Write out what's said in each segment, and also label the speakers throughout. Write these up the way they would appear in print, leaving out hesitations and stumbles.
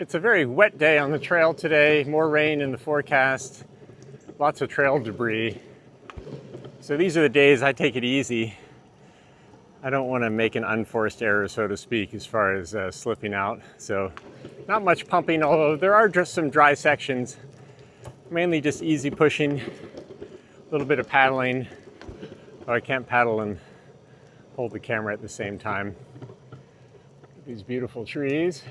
Speaker 1: It's a very wet day on the trail today, more rain in the forecast, lots of trail debris. So these are the days I take it easy. I don't want to make an unforced error, so to speak, as far as slipping out. So not much pumping, although there are just some dry sections. Mainly just easy pushing, a little bit of paddling. Oh, I can't paddle and hold the camera at the same time. These beautiful trees.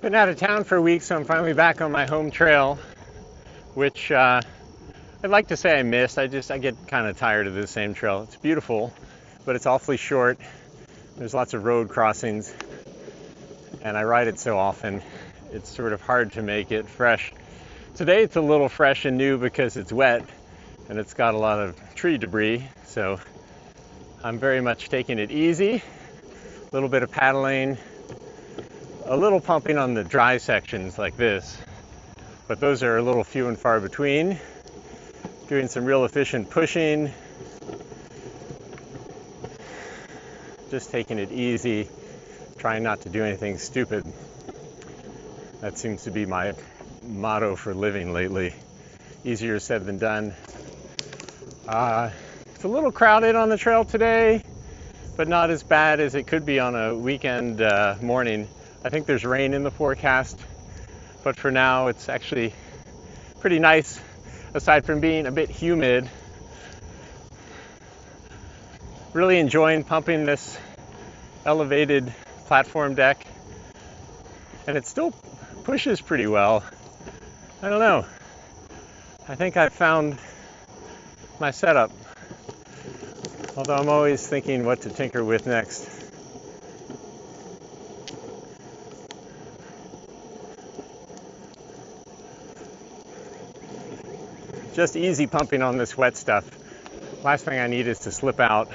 Speaker 1: Been out of town for a week, so I'm finally back on my home trail, which I'd like to say I missed. I get kind of tired of the same trail. It's beautiful, but it's awfully short. There's lots of road crossings, and I ride it so often, it's sort of hard to make it fresh. Today it's a little fresh and new because it's wet, and it's got a lot of tree debris, so I'm very much taking it easy. A little bit of paddling, a little pumping on the dry sections like this, but those are a little few and far between. Doing some real efficient pushing, just taking it easy, trying not to do anything stupid. That seems to be my motto for living lately. Easier said than done. It's a little crowded on the trail today, but not as bad as it could be on a weekend morning. I think there's rain in the forecast, but for now it's actually pretty nice, aside from being a bit humid. Really enjoying pumping this elevated platform deck, and it still pushes pretty well. I don't know. I think I've found my setup, although I'm always thinking what to tinker with next. Just easy pumping on this wet stuff. Last thing I need is to slip out.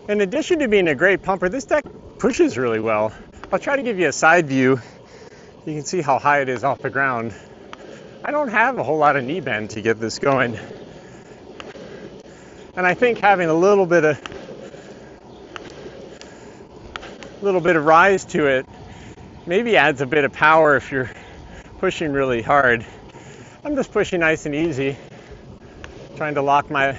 Speaker 1: In addition to being a great pumper, this deck pushes really well. I'll try to give you a side view. You can see how high it is off the ground. I don't have a whole lot of knee bend to get this going. And I think having a little bit of rise to it maybe adds a bit of power if you're pushing really hard. I'm just pushing nice and easy, trying to lock my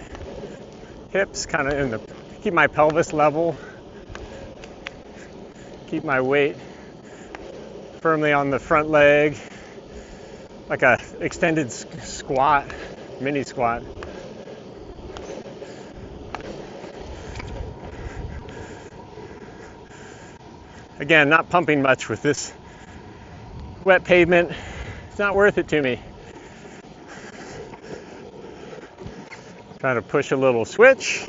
Speaker 1: hips kind of keep my pelvis level, keep my weight firmly on the front leg, like a extended squat, mini squat. Again, not pumping much with this wet pavement. It's not worth it to me. Trying to push a little switch.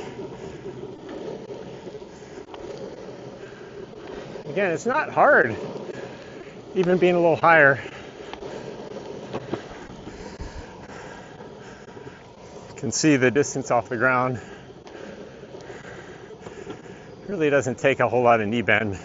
Speaker 1: Again, it's not hard, even being a little higher. You can see the distance off the ground. Really doesn't take a whole lot of knee bend.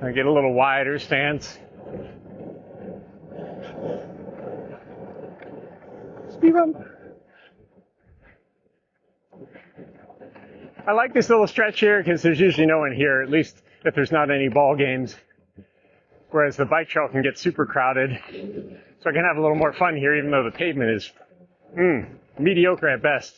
Speaker 1: I get a little wider stance. Speed bump. I like this little stretch here because there's usually no one here, at least if there's not any ball games. Whereas the bike trail can get super crowded. So I can have a little more fun here, even though the pavement is mediocre at best.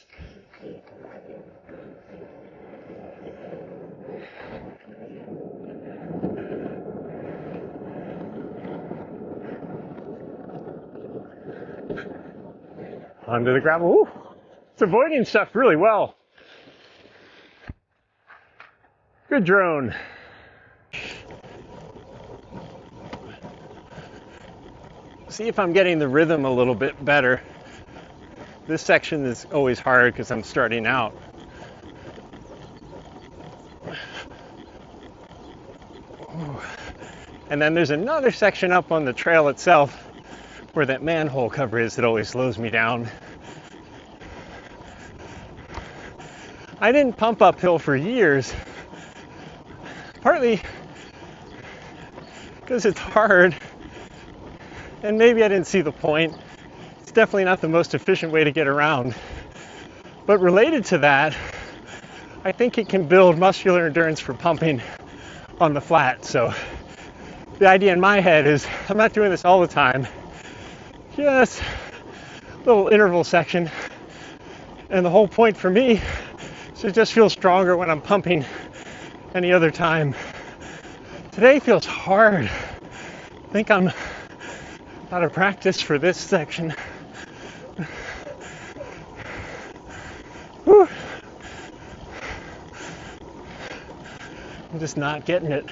Speaker 1: Onto the gravel. Ooh, it's avoiding stuff really well. Good drone. See if I'm getting the rhythm a little bit better. This section is always hard because I'm starting out. And then there's another section up on the trail itself where that manhole cover is that always slows me down. I didn't pump uphill for years, partly because it's hard, and maybe I didn't see the point. It's definitely not the most efficient way to get around. But related to that, I think it can build muscular endurance for pumping on the flat. So the idea in my head is I'm not doing this all the time, just a little interval section. And the whole point for me is to just feel stronger when I'm pumping any other time. Today feels hard. I think I'm out of practice for this section. Whew. I'm just not getting it.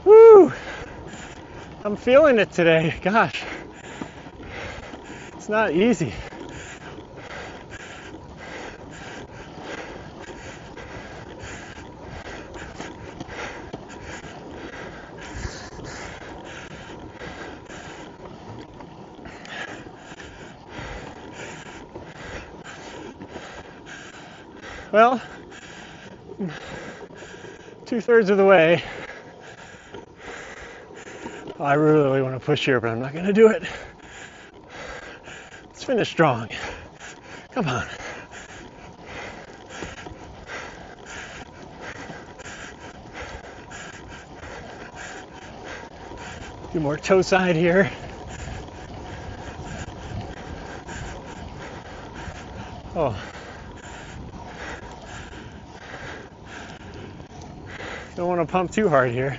Speaker 1: Woo! I'm feeling it today. Gosh, it's not easy. Well, 2/3 of the way. I really want to push here, but I'm not going to do it. Let's finish strong. Come on. Do more toe side here. Oh. Don't want to pump too hard here.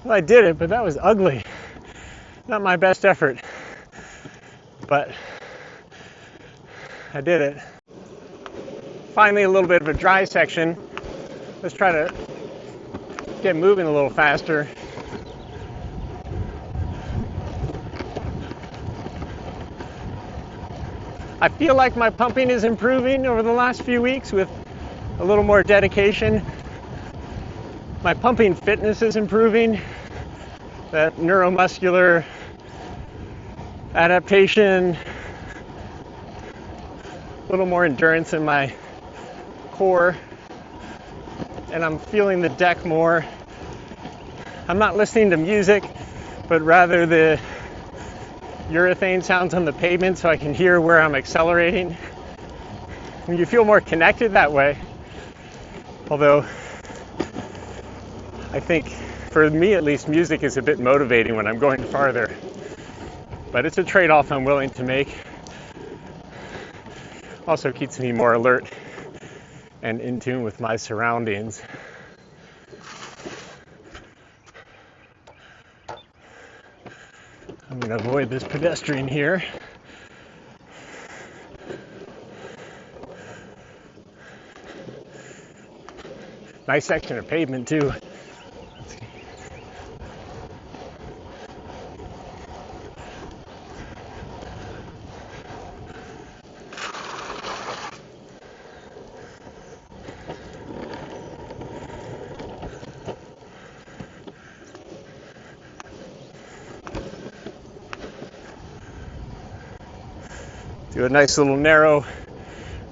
Speaker 1: Well, I did it, but that was ugly. Not my best effort, but I did it. Finally, a little bit of a dry section. Let's try to get moving a little faster. I feel like my pumping is improving over the last few weeks with a little more dedication. My pumping fitness is improving. That neuromuscular adaptation, a little more endurance in my core, and I'm feeling the deck more. I'm not listening to music, but rather the urethane sounds on the pavement so I can hear where I'm accelerating. And you feel more connected that way. Although I think, for me at least, music is a bit motivating when I'm going farther. But it's a trade-off I'm willing to make. Also keeps me more alert and in tune with my surroundings. I'm going to avoid this pedestrian here. Nice section of pavement too. Do a nice little narrow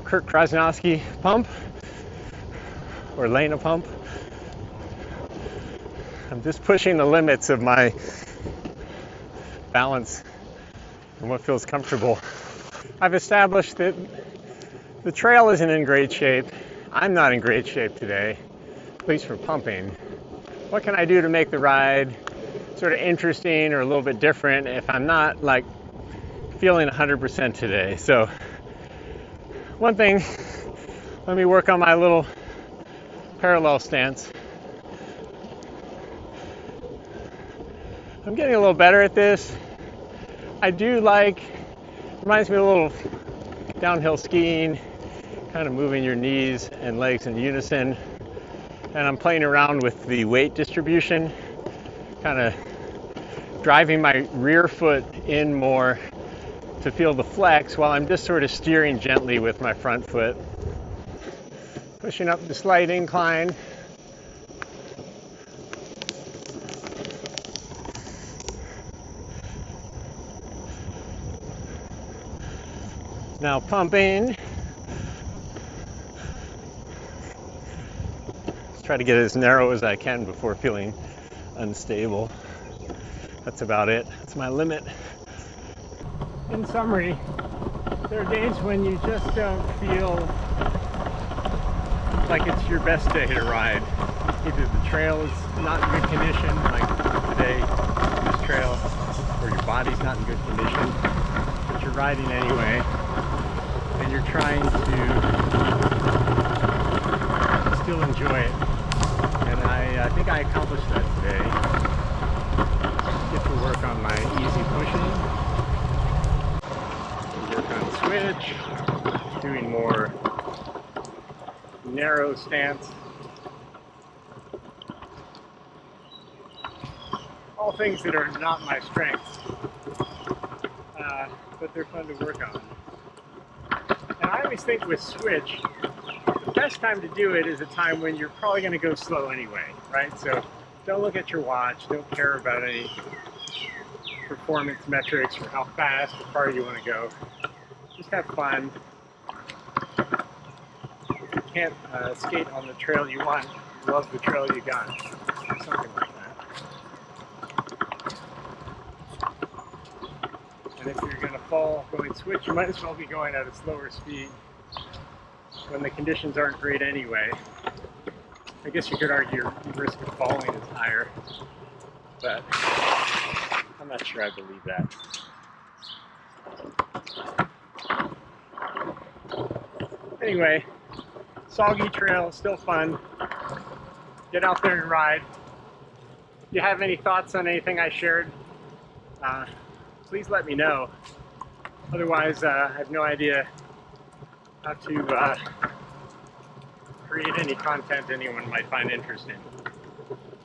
Speaker 1: Kirk Krasnowski pump, or Lena pump. I'm just pushing the limits of my balance and what feels comfortable. I've established that the trail isn't in great shape. I'm not in great shape today, at least for pumping. What can I do to make the ride sort of interesting or a little bit different if I'm not like feeling 100% today. So one thing, let me work on my little parallel stance. I'm getting a little better at this. I do like, reminds me of a little downhill skiing, kind of moving your knees and legs in unison. And I'm playing around with the weight distribution, kind of driving my rear foot in more to feel the flex while I'm just sort of steering gently with my front foot. Pushing up the slight incline. Now pumping. Let's try to get as narrow as I can before feeling unstable. That's about it. That's my limit. In summary, there are days when you just don't feel like it's your best day to ride. Either the trail is not in good condition, like today, this trail, or your body's not in good condition, but you're riding anyway, and you're trying to still enjoy it. And I think I accomplished that today. Get to work on my easy pushing, work on switch, doing more narrow stance. All things that are not my strengths, but they're fun to work on. And I always think with switch, the best time to do it is a time when you're probably going to go slow anyway, right? So don't look at your watch, don't care about any performance metrics or how fast or far you want to go. Just have fun. If you can't skate on the trail you want, love the trail you got. Something like that. And if you're going to fall going switch, you might as well be going at a slower speed when the conditions aren't great anyway. I guess you could argue your risk of falling is higher, but I'm not sure I believe that. Anyway, soggy trail, still fun. Get out there and ride. If you have any thoughts on anything I shared, please let me know. Otherwise, I have no idea how to create any content anyone might find interesting.